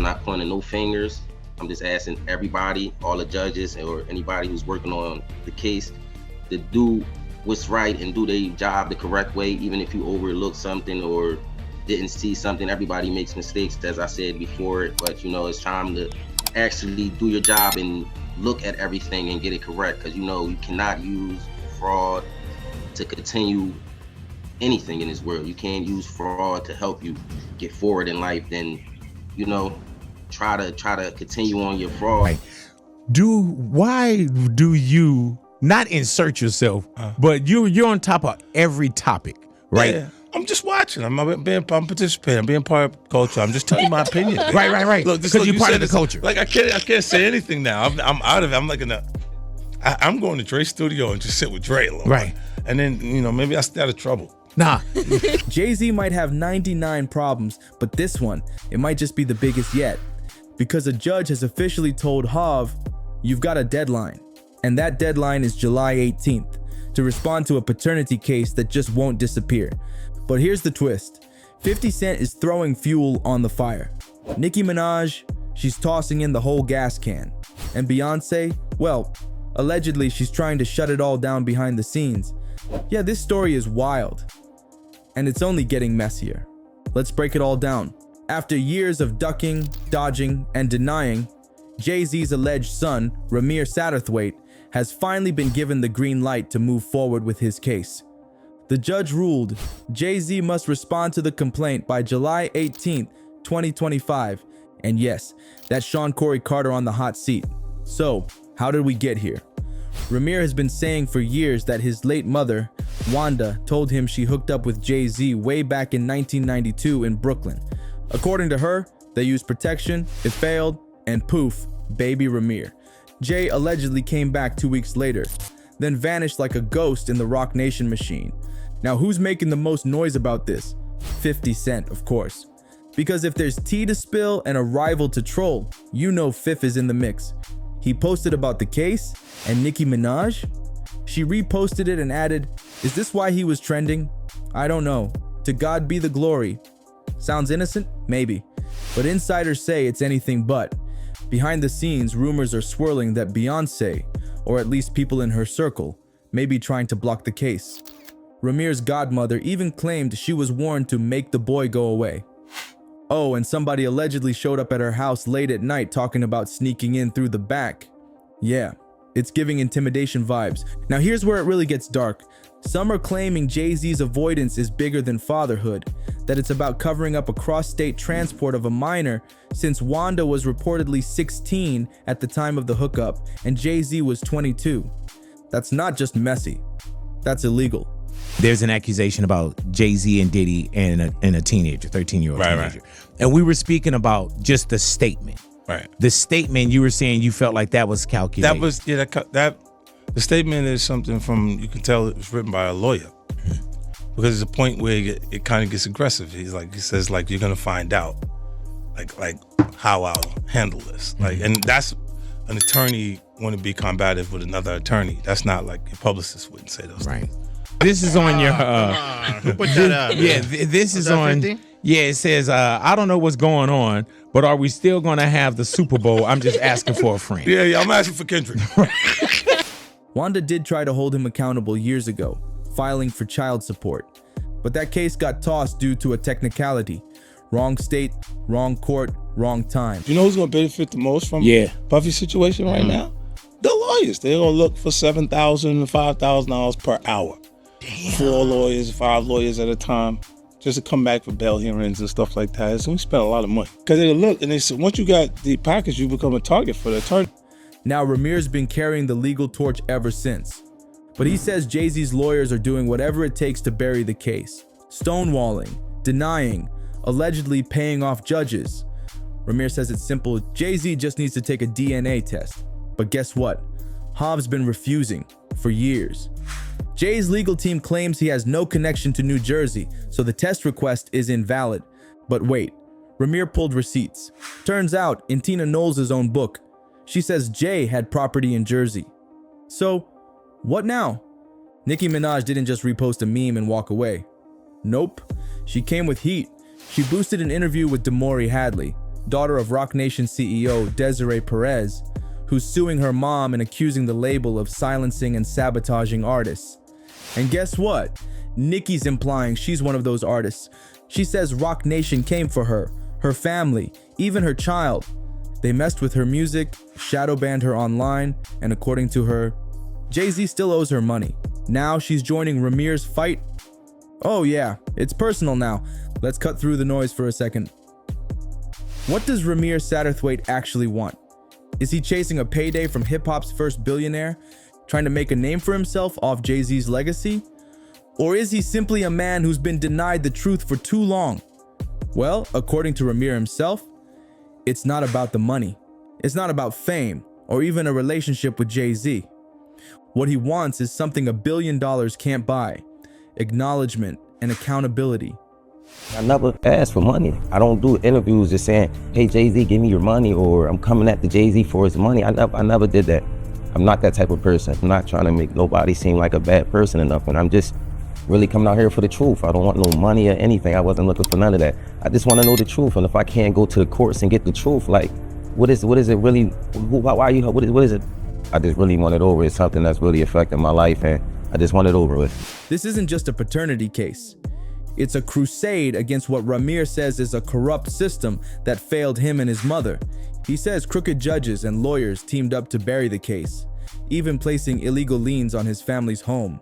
not pointing no fingers. I'm just asking everybody, all the judges or anybody who's working on the case, to do what's right and do their job the correct way, even if you overlook something or didn't see something. Everybody makes mistakes, as I said before, but you know, it's time to actually do your job and look at everything and get it correct, because you know, you cannot use fraud to continue anything in this world. You can't use fraud to help you get forward in life. Then, you know, try to continue on your fraud. Right. Why do you not insert yourself, but you're on top of every topic, right? Yeah. I'm just watching. I'm participating. I'm being part of culture. I'm just telling you my opinion. Right. Look, because you're part of the culture. Like I can't say anything now. I'm out of it. I'm like I'm going to Dre's studio and just sit with Dre a little. Right. And then, you know, maybe I stay out of trouble. Nah. JayZ might have 99 problems, but this one, it might just be the biggest yet. Because a judge has officially told Hav, you've got a deadline. And that deadline is July 18th to respond to a paternity case that just won't disappear. But here's the twist. 50 Cent is throwing fuel on the fire. Nicki Minaj, she's tossing in the whole gas can. And Beyonce, well, allegedly she's trying to shut it all down behind the scenes. Yeah, this story is wild. And it's only getting messier. Let's break it all down. After years of ducking, dodging, and denying, JayZ's alleged son, Ramir Satterthwaite, has finally been given the green light to move forward with his case. The judge ruled JayZ must respond to the complaint by July 18th, 2025. And yes, that's Sean Corey Carter on the hot seat. So, how did we get here? Ramir has been saying for years that his late mother, Wanda, told him she hooked up with JayZ way back in 1992 in Brooklyn. According to her, they used protection, it failed, and poof, baby Ramir. Jay allegedly came back 2 weeks later, then vanished like a ghost in the Rock Nation machine. Now, who's making the most noise about this? 50 Cent, of course. Because if there's tea to spill and a rival to troll, you know Fifth is in the mix. He posted about the case, and Nicki Minaj? She reposted it and added, is this why he was trending? I don't know. To God be the glory. Sounds innocent? Maybe. But insiders say it's anything but. Behind the scenes, rumors are swirling that Beyonce, or at least people in her circle, may be trying to block the case. Ramir's godmother even claimed she was warned to make the boy go away. Oh, and somebody allegedly showed up at her house late at night talking about sneaking in through the back. Yeah, it's giving intimidation vibes. Now here's where it really gets dark. Some are claiming JayZ's avoidance is bigger than fatherhood, that it's about covering up a cross-state transport of a minor since Wanda was reportedly 16 at the time of the hookup and JayZ was 22. That's not just messy, that's illegal. There's an accusation about JayZ and Diddy and a teenager, 13-year-old teenager. Right. And we were speaking about just the statement. Right. The statement, you were saying you felt like that was calculated. That was, yeah, that the statement is something from, you can tell it was written by a lawyer. Because there's a point where it kind of gets aggressive. He says, like, you're gonna find out, like how I'll handle this. Like, and that's an attorney want to be combative with another attorney. That's not like your publicist wouldn't say those right. things. This is on your. Who put that up? Yeah, this is on. 50? Yeah, it says, I don't know what's going on, but are we still going to have the Super Bowl? I'm just asking for a friend. Yeah, I'm asking for Kendrick. Wanda did try to hold him accountable years ago, filing for child support. But that case got tossed due to a technicality. Wrong state, wrong court, wrong time. You know who's going to benefit the most from Puffy's situation right now? The lawyers. They're going to look for $7,000 to $5,000 per hour. Damn. 4 lawyers, 5 lawyers at a time, just to come back for bail hearings and stuff like that. So we spent a lot of money. Because they look and they said, once you got the package, you become a target for the attorney. Now, Ramir's been carrying the legal torch ever since. But he says JayZ's lawyers are doing whatever it takes to bury the case. Stonewalling, denying, allegedly paying off judges. Ramir says it's simple. JayZ just needs to take a DNA test. But guess what? Hav's been refusing for years. Jay's legal team claims he has no connection to New Jersey, so the test request is invalid. But wait, Ramir pulled receipts. Turns out, in Tina Knowles' own book, she says Jay had property in Jersey. So, what now? Nicki Minaj didn't just repost a meme and walk away. Nope, she came with heat. She boosted an interview with Damori Hadley, daughter of Roc Nation CEO Desiree Perez, who's suing her mom and accusing the label of silencing and sabotaging artists. And guess what? Nicki's implying she's one of those artists. She says Roc Nation came for her family, even her child. They messed with her music, shadow banned her online, and according to her, JayZ still owes her money. Now she's joining Ramir's fight. Oh yeah, it's personal now. Let's cut through the noise for a second. What does Ramir Satterthwaite actually want? Is he chasing a payday from hip-hop's first billionaire, trying to make a name for himself off JayZ's legacy? Or is he simply a man who's been denied the truth for too long? Well, according to Ramir himself, it's not about the money. It's not about fame or even a relationship with JayZ. What he wants is something $1 billion can't buy: acknowledgement and accountability. I never asked for money. I don't do interviews just saying, hey, JayZ, give me your money, or I'm coming at the JayZ for his money. I never did that. I'm not that type of person. I'm not trying to make nobody seem like a bad person or nothing. I'm just really coming out here for the truth. I don't want no money or anything. I wasn't looking for none of that. I just want to know the truth. And if I can't go to the courts and get the truth, like, what is it really? Why are you? What is it? I just really want it over. It's something that's really affecting my life, and I just want it over with. This isn't just a paternity case. It's a crusade against what Ramir says is a corrupt system that failed him and his mother. He says crooked judges and lawyers teamed up to bury the case, even placing illegal liens on his family's home.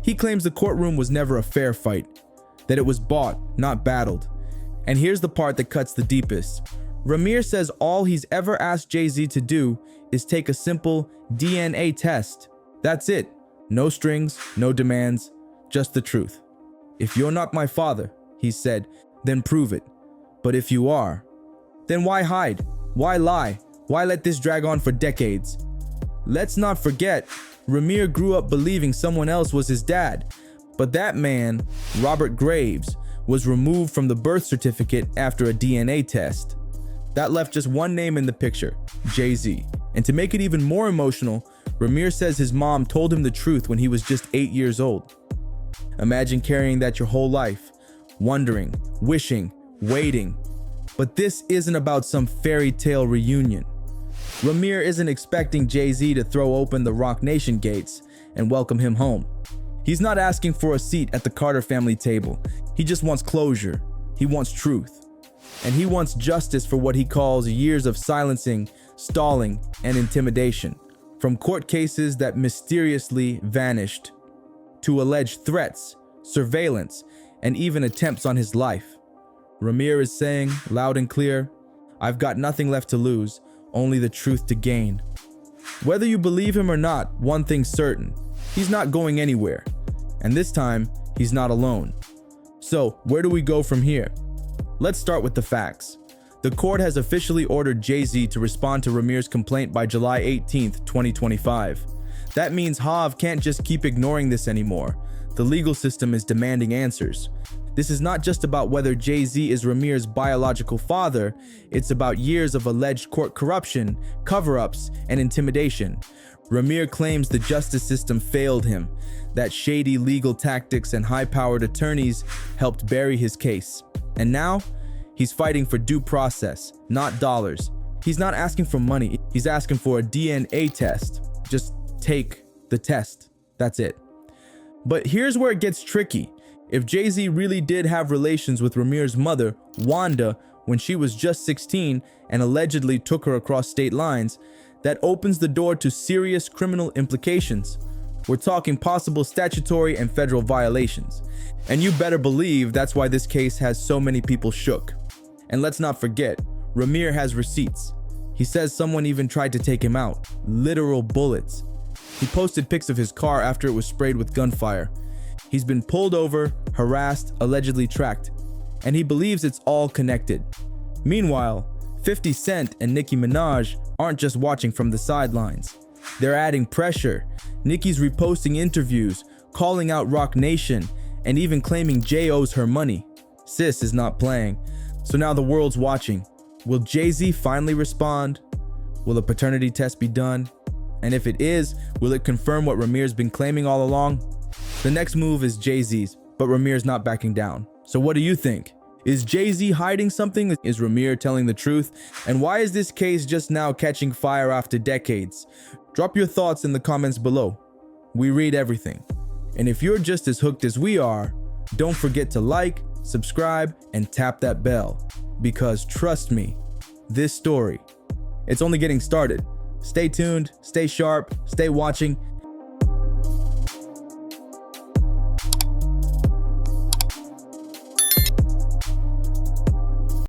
He claims the courtroom was never a fair fight, that it was bought, not battled. And here's the part that cuts the deepest. Ramir says all he's ever asked JayZ to do is take a simple DNA test. That's it. No strings, no demands, just the truth. If you're not my father, he said, then prove it. But if you are, then why hide? Why lie? Why let this drag on for decades? Let's not forget, Ramir grew up believing someone else was his dad. But that man, Robert Graves, was removed from the birth certificate after a DNA test. That left just one name in the picture, JayZ. And to make it even more emotional, Ramir says his mom told him the truth when he was just 8 years old. Imagine carrying that your whole life, wondering, wishing, waiting. But this isn't about some fairy tale reunion. Ramir isn't expecting JayZ to throw open the Roc Nation gates and welcome him home. He's not asking for a seat at the Carter family table. He just wants closure. He wants truth. And he wants justice for what he calls years of silencing, stalling, and intimidation. From court cases that mysteriously vanished, to alleged threats, surveillance, and even attempts on his life. Ramir is saying, loud and clear, I've got nothing left to lose, only the truth to gain. Whether you believe him or not, one thing's certain, he's not going anywhere. And this time, he's not alone. So, where do we go from here? Let's start with the facts. The court has officially ordered JayZ to respond to Ramir's complaint by July 18th, 2025. That means Hav can't just keep ignoring this anymore. The legal system is demanding answers. This is not just about whether JayZ is Ramir's biological father, it's about years of alleged court corruption, cover-ups, and intimidation. Ramir claims the justice system failed him, that shady legal tactics and high-powered attorneys helped bury his case. And now, he's fighting for due process, not dollars. He's not asking for money, he's asking for a DNA test. Just take the test. That's it. But here's where it gets tricky. If JayZ really did have relations with Ramir's mother, Wanda, when she was just 16 and allegedly took her across state lines, that opens the door to serious criminal implications. We're talking possible statutory and federal violations. And you better believe that's why this case has so many people shook. And let's not forget, Ramir has receipts. He says someone even tried to take him out. Literal bullets. He posted pics of his car after it was sprayed with gunfire. He's been pulled over, harassed, allegedly tracked, and he believes it's all connected. Meanwhile, 50 Cent and Nicki Minaj aren't just watching from the sidelines. They're adding pressure. Nicki's reposting interviews, calling out Roc Nation, and even claiming Jay owes her money. Sis is not playing, so now the world's watching. Will JayZ finally respond? Will a paternity test be done? And if it is, will it confirm what Ramir's been claiming all along? The next move is JayZ's, but Ramir's not backing down. So what do you think? Is JayZ hiding something? Is Ramir telling the truth? And why is this case just now catching fire after decades? Drop your thoughts in the comments below. We read everything. And if you're just as hooked as we are, don't forget to like, subscribe, and tap that bell. Because trust me, this story, it's only getting started. Stay tuned, stay sharp, stay watching,